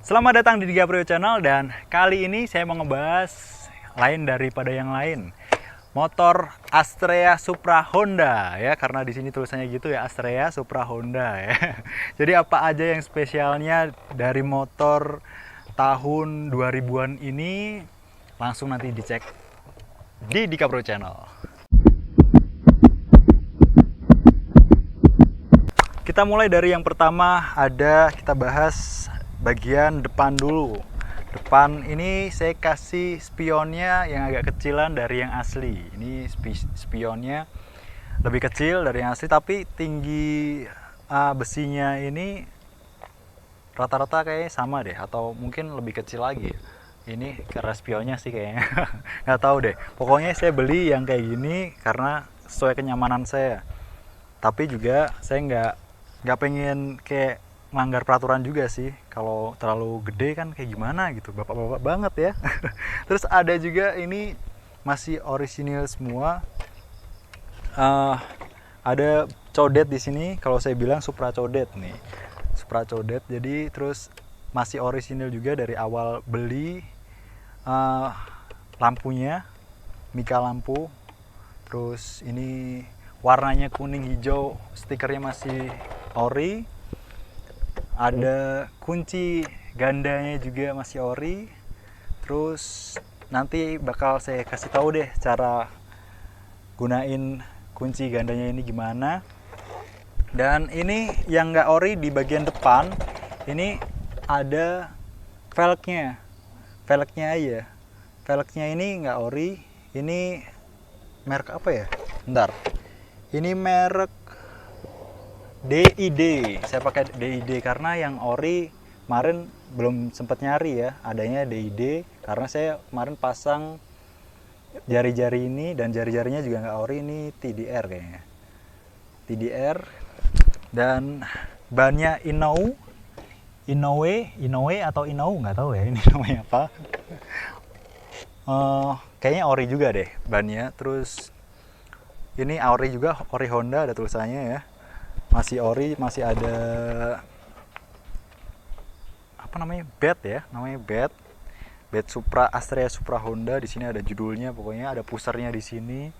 Selamat datang di Digaprio Channel dan kali ini saya mau ngebahas lain daripada yang lain. Motor Astrea Supra Honda ya, karena di sini tulisannya gitu ya, Astrea Supra Honda ya. Jadi apa aja yang spesialnya dari motor tahun 2000-an ini, langsung nanti dicek di Digaprio Channel. Kita mulai dari yang pertama, kita bahas bagian depan dulu. Depan ini saya kasih spionnya yang agak kecilan dari yang asli. Ini spionnya lebih kecil dari yang asli, tapi tinggi besinya ini rata-rata kayaknya sama deh, atau mungkin lebih kecil lagi. Ini karena spionnya sih kayaknya. Nggak tahu deh. Pokoknya saya beli yang kayak gini karena sesuai kenyamanan saya. Tapi juga saya nggak pengen kayak melanggar peraturan juga sih. Kalau terlalu gede kan kayak gimana gitu, bapak-bapak banget ya. Terus ada juga ini masih orisinil semua. Ada codet di sini, kalau saya bilang Supra codet nih, Supra codet. Jadi terus masih orisinil juga dari awal beli. Lampunya mika lampu, terus ini warnanya kuning hijau, stikernya masih ori. Ada kunci gandanya juga masih ori. Terus nanti bakal saya kasih tahu deh cara gunain kunci gandanya ini gimana. Dan ini yang nggak ori di bagian depan, ini ada velgnya. Velgnya aja. Velgnya ini nggak ori. Ini merek apa ya? Bentar. Ini merek DID. Saya pakai DID karena yang ori kemarin belum sempat nyari ya, adanya DID karena saya kemarin pasang jari-jari ini dan jari-jarinya juga nggak ori. Ini TDR kayaknya, TDR. Dan bannya Inoue atau Inou, nggak tahu ya ini namanya apa. Kayaknya ori juga deh bannya. Terus ini ori juga, ori Honda, ada tulisannya ya. Masih ori, masih ada apa namanya, bed ya, namanya bed Supra Astrea Supra Honda. Di sini ada judulnya, pokoknya ada pusernya di sini.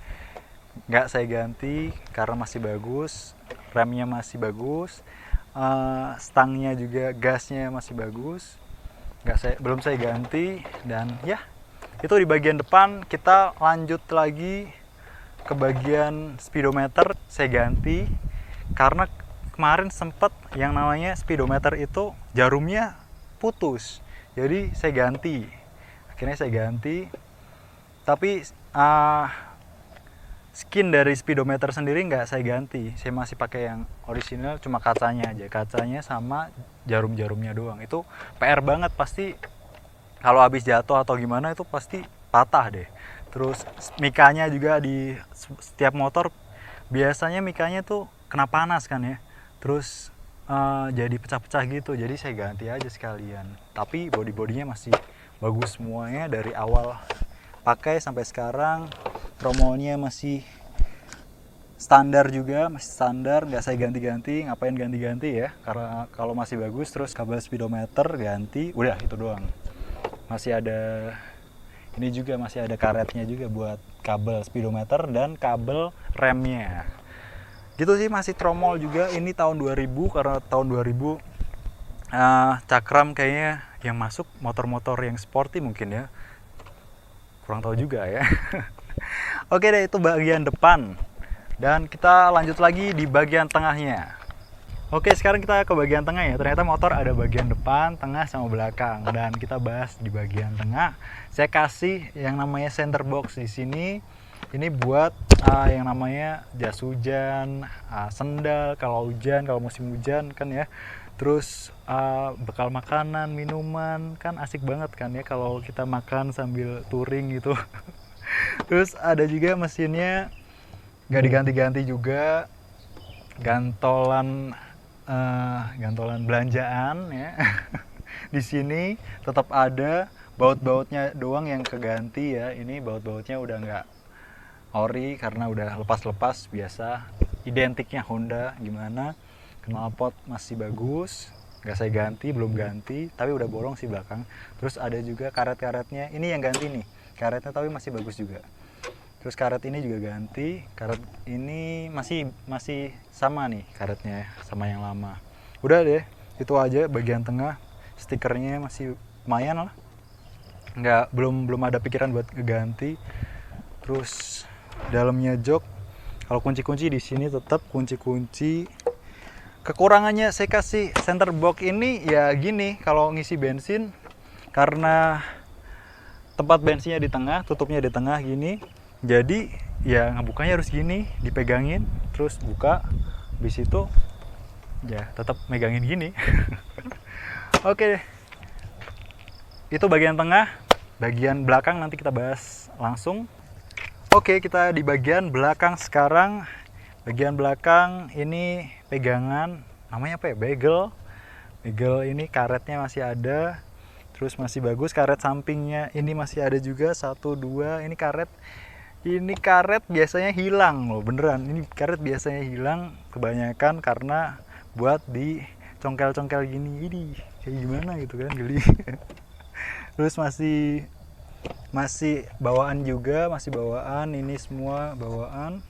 Nggak saya ganti karena masih bagus, remnya masih bagus, stangnya juga, gasnya masih bagus. Belum saya ganti. Dan ya, itu di bagian depan. Kita lanjut lagi ke bagian speedometer. Saya ganti karena kemarin sempat yang namanya speedometer itu jarumnya putus, jadi saya ganti. Akhirnya saya ganti, tapi skin dari speedometer sendiri nggak saya ganti. Saya masih pakai yang orisinal, cuma kacanya aja, kacanya sama jarum-jarumnya doang. Itu PR banget, pasti kalau habis jatuh atau gimana itu pasti patah deh. Terus mikanya juga di setiap motor biasanya mikanya tuh kena panas kan ya, terus jadi pecah-pecah gitu. Jadi saya ganti aja sekalian. Tapi body-bodinya masih bagus semuanya dari awal pakai sampai sekarang. Tromolnya masih standar juga, masih standar, nggak saya ganti-ganti. Ngapain ganti-ganti ya, karena kalau masih bagus. Terus kabel speedometer ganti, udah itu doang. Masih ada ini juga, masih ada karetnya juga buat kabel speedometer dan kabel remnya. Gitu sih, masih tromol juga. Ini tahun 2000, karena tahun 2000 cakram kayaknya yang masuk motor-motor yang sporty mungkin ya. Kurang tahu juga ya. Oke deh, itu bagian depan. Dan kita lanjut lagi di bagian tengahnya. Oke, sekarang kita ke bagian tengah ya. Ternyata motor ada bagian depan, tengah, sama belakang. Dan kita bahas di bagian tengah. Saya kasih yang namanya center box di sini. Ini buat yang namanya jas hujan, sendal kalau hujan, kalau musim hujan kan ya. Terus bekal makanan, minuman, kan asik banget kan ya kalau kita makan sambil touring gitu. Terus ada juga mesinnya nggak diganti-ganti juga, gantolan belanjaan ya. Di sini tetap ada, baut-bautnya doang yang keganti ya. Ini baut-bautnya udah nggak ori karena udah lepas-lepas biasa, identiknya Honda gimana. Knalpot masih bagus. nggak saya ganti, belum ganti, tapi udah bolong sih belakang. Terus ada juga karet-karetnya, ini yang ganti nih karetnya, tapi masih bagus juga. Terus karet ini juga ganti, karet ini masih sama nih karetnya sama yang lama. Udah deh, itu aja bagian tengah. Stikernya masih lumayan lah, belum ada pikiran buat ganti. Terus dalamnya jok, kalau kunci-kunci di sini tetap kunci-kunci. Kekurangannya saya kasih center box ini ya gini, kalau ngisi bensin, karena tempat bensinnya di tengah, tutupnya di tengah gini, jadi ya ngebukanya harus gini, dipegangin terus buka, habis itu ya tetap megangin gini. Oke, itu bagian tengah. Bagian belakang nanti kita bahas langsung. Oke, kita di bagian belakang sekarang. Bagian belakang ini pegangan, namanya apa ya, bagel ini karetnya masih ada, terus masih bagus. Karet sampingnya ini masih ada juga, 1, 2. Ini karet biasanya hilang loh, beneran. Ini karet biasanya hilang kebanyakan karena buat di congkel-congkel gini. Ini kayak gimana gitu kan, geli. Terus masih bawaan juga, masih bawaan. Ini semua bawaan,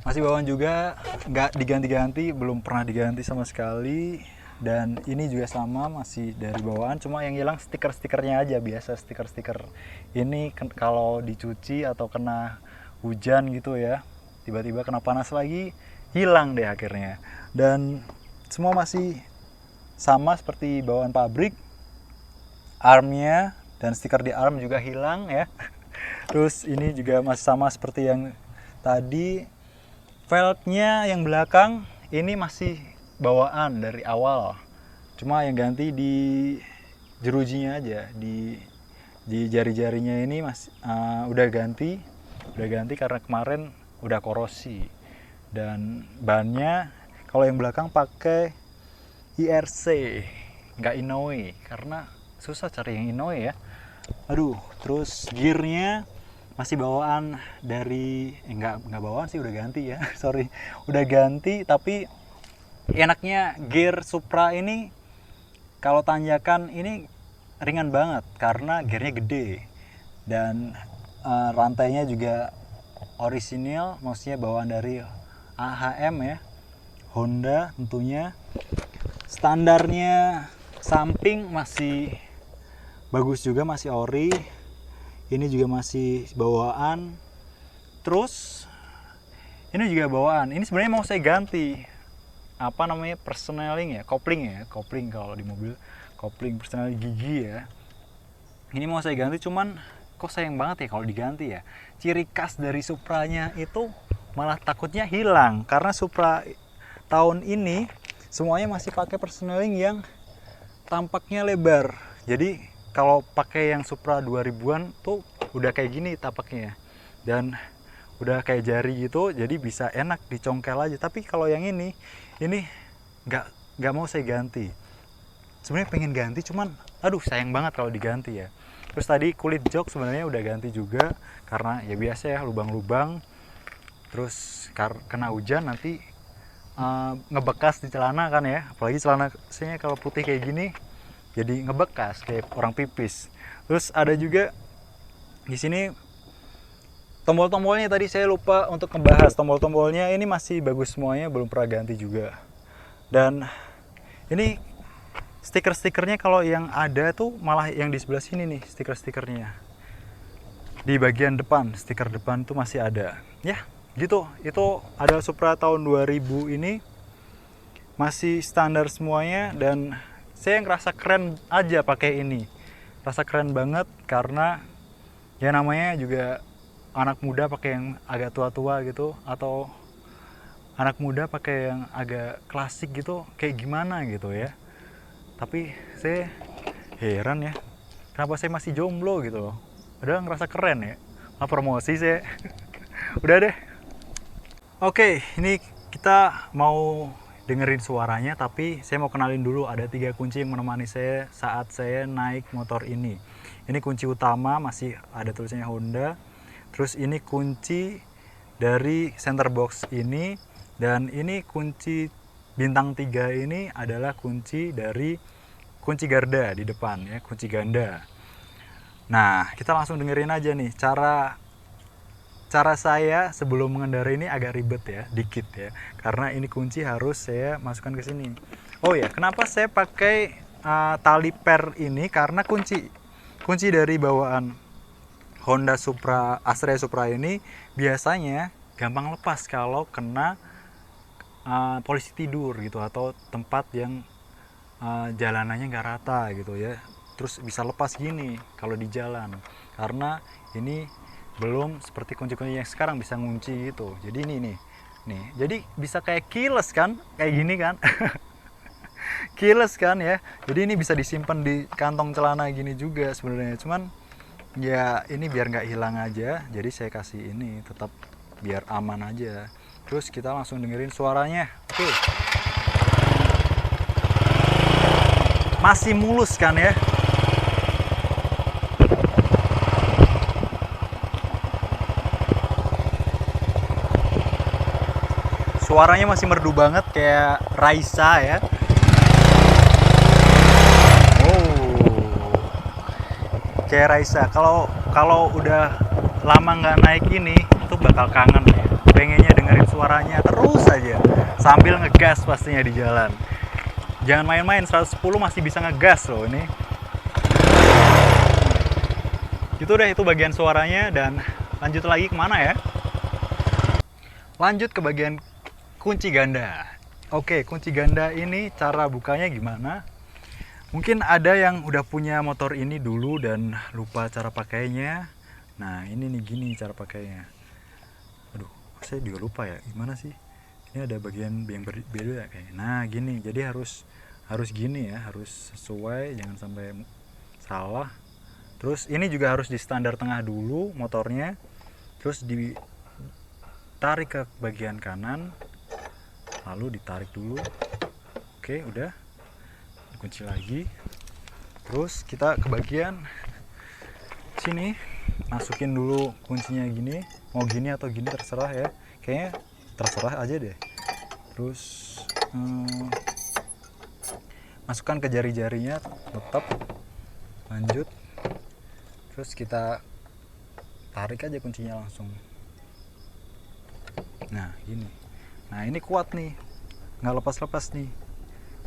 masih bawaan juga, nggak diganti-ganti, belum pernah diganti sama sekali. Dan ini juga sama, masih dari bawaan, cuma yang hilang stiker-stikernya aja. Biasa stiker-stiker ini kalau dicuci atau kena hujan gitu ya, tiba-tiba kena panas lagi, hilang deh akhirnya. Dan semua masih sama seperti bawaan pabrik. Armnya dan stiker di arm juga hilang ya. Terus ini juga masih sama seperti yang tadi. Velgnya yang belakang ini masih bawaan dari awal, cuma yang ganti di jerujinya aja, di jari-jarinya ini masih udah ganti karena kemarin udah korosi. Dan bannya kalau yang belakang pakai IRC, nggak Inoue, karena susah cari yang Inoue ya. Aduh, terus gearnya masih bawaan dari nggak bawaan sih, udah ganti ya. Sorry, udah ganti. Tapi enaknya gear Supra ini kalau tanjakan ini ringan banget karena gearnya gede. Dan rantainya juga orisinil, maksudnya bawaan dari AHM ya, Honda tentunya. Standarnya samping masih bagus juga, masih ori. Ini juga masih bawaan. Terus ini juga bawaan. Ini sebenarnya mau saya ganti, apa namanya, persneling ya, kopling kalau di mobil, kopling persneling gigi ya. Ini mau saya ganti, cuman kok sayang banget ya kalau diganti ya. Ciri khas dari Supranya itu malah takutnya hilang, karena Supra tahun ini semuanya masih pakai persneling yang tampaknya lebar. Jadi kalau pakai yang Supra 2000-an tuh udah kayak gini tapaknya, dan udah kayak jari gitu, jadi bisa enak dicongkel aja. Tapi kalau yang ini nggak mau saya ganti. Sebenarnya pengen ganti, cuman aduh sayang banget kalau diganti ya. Terus tadi kulit jok sebenarnya udah ganti juga, karena ya biasa ya, lubang-lubang. Terus kena hujan nanti ngebekas di celana kan ya, apalagi celana saya kalau putih kayak gini jadi ngebekas kayak orang pipis. Terus ada juga di sini tombol-tombolnya, tadi saya lupa untuk ngebahas. Tombol-tombolnya ini masih bagus semuanya, belum pernah ganti juga. Dan ini stiker-stikernya kalau yang ada tuh malah yang di sebelah sini nih, stiker-stikernya. Di bagian depan, stiker depan tuh masih ada. Ya, gitu. Itu ada Supra tahun 2000 ini masih standar semuanya, dan saya ngerasa keren aja pakai ini. Rasa keren banget karena ya namanya juga anak muda pakai yang agak tua-tua gitu, atau anak muda pakai yang agak klasik gitu, kayak gimana gitu ya. Tapi saya heran ya, kenapa saya masih jomblo gitu loh. Padahal ngerasa keren ya. Promosi saya. Udah deh. Oke, ini kita mau dengerin suaranya, tapi saya mau kenalin dulu. Ada 3 kunci yang menemani saya saat saya naik motor ini. Ini kunci utama, masih ada tulisannya Honda. Terus ini kunci dari center box ini, dan ini kunci bintang 3 ini adalah kunci dari kunci garda di depan ya, kunci ganda. Nah, kita langsung dengerin aja nih cara saya sebelum mengendarai ini agak ribet ya, dikit ya. Karena ini kunci harus saya masukkan ke sini. Oh ya, kenapa saya pakai tali per ini? Karena kunci dari bawaan Honda Supra, Astrea Supra ini biasanya gampang lepas kalau kena polisi tidur gitu, atau tempat yang jalanannya nggak rata gitu ya. Terus bisa lepas gini kalau di jalan, karena ini belum seperti kunci-kunci yang sekarang bisa ngunci gitu. Jadi ini nih, jadi bisa kayak keyless kan, kayak gini kan. Keyless kan ya. Jadi ini bisa disimpan di kantong celana gini juga sebenarnya. Cuman ya ini biar nggak hilang aja, jadi saya kasih ini tetap biar aman aja. Terus kita langsung dengerin suaranya. Oke. Masih mulus kan ya. Suaranya masih merdu banget kayak Raisa ya. Kayak Raisa. Kalau udah lama nggak naik ini, itu bakal kangen ya. Pengennya dengerin suaranya terus aja sambil ngegas pastinya di jalan. Jangan main-main, 110 masih bisa ngegas loh ini. Itu deh, itu bagian suaranya. Dan lanjut lagi kemana ya? Lanjut ke bagian kunci ganda. Oke, kunci ganda ini cara bukanya gimana? Mungkin ada yang udah punya motor ini dulu dan lupa cara pakainya. Nah, ini nih gini cara pakainya. Aduh, saya juga lupa ya. Gimana sih? Ini ada bagian yang berbeda kayaknya. Nah, gini. Jadi harus gini ya, harus sesuai, jangan sampai salah. Terus ini juga harus di standar tengah dulu motornya. Terus ditarik ke bagian kanan. Lalu ditarik dulu. Oke, udah. Kunci lagi. Terus kita ke bagian sini, masukin dulu kuncinya gini, mau gini atau gini terserah ya, kayaknya terserah aja deh. Terus masukkan ke jari-jarinya, tetap lanjut. Terus kita tarik aja kuncinya langsung. Nah gini, nah ini kuat nih, nggak lepas-lepas nih.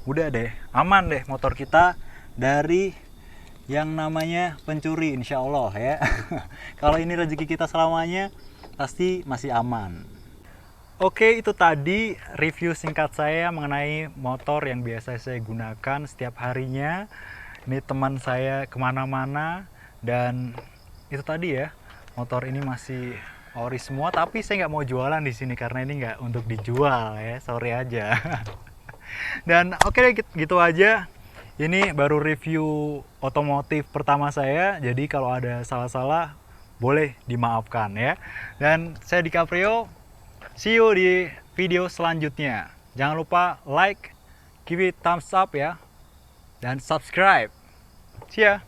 Udah deh, aman deh motor kita dari yang namanya pencuri, insya Allah ya. Kalau ini rezeki kita selamanya, pasti masih aman. Oke, itu tadi review singkat saya mengenai motor yang biasa saya gunakan setiap harinya. Ini teman saya kemana-mana, dan itu tadi ya, motor ini masih ori semua, tapi saya nggak mau jualan di sini karena ini nggak untuk dijual ya, sorry aja. Dan oke deh, gitu aja. Ini baru review otomotif pertama saya, jadi kalau ada salah-salah boleh dimaafkan ya. Dan saya DiCaprio, see you di video selanjutnya. Jangan lupa like, give it thumbs up ya, dan subscribe. See ya.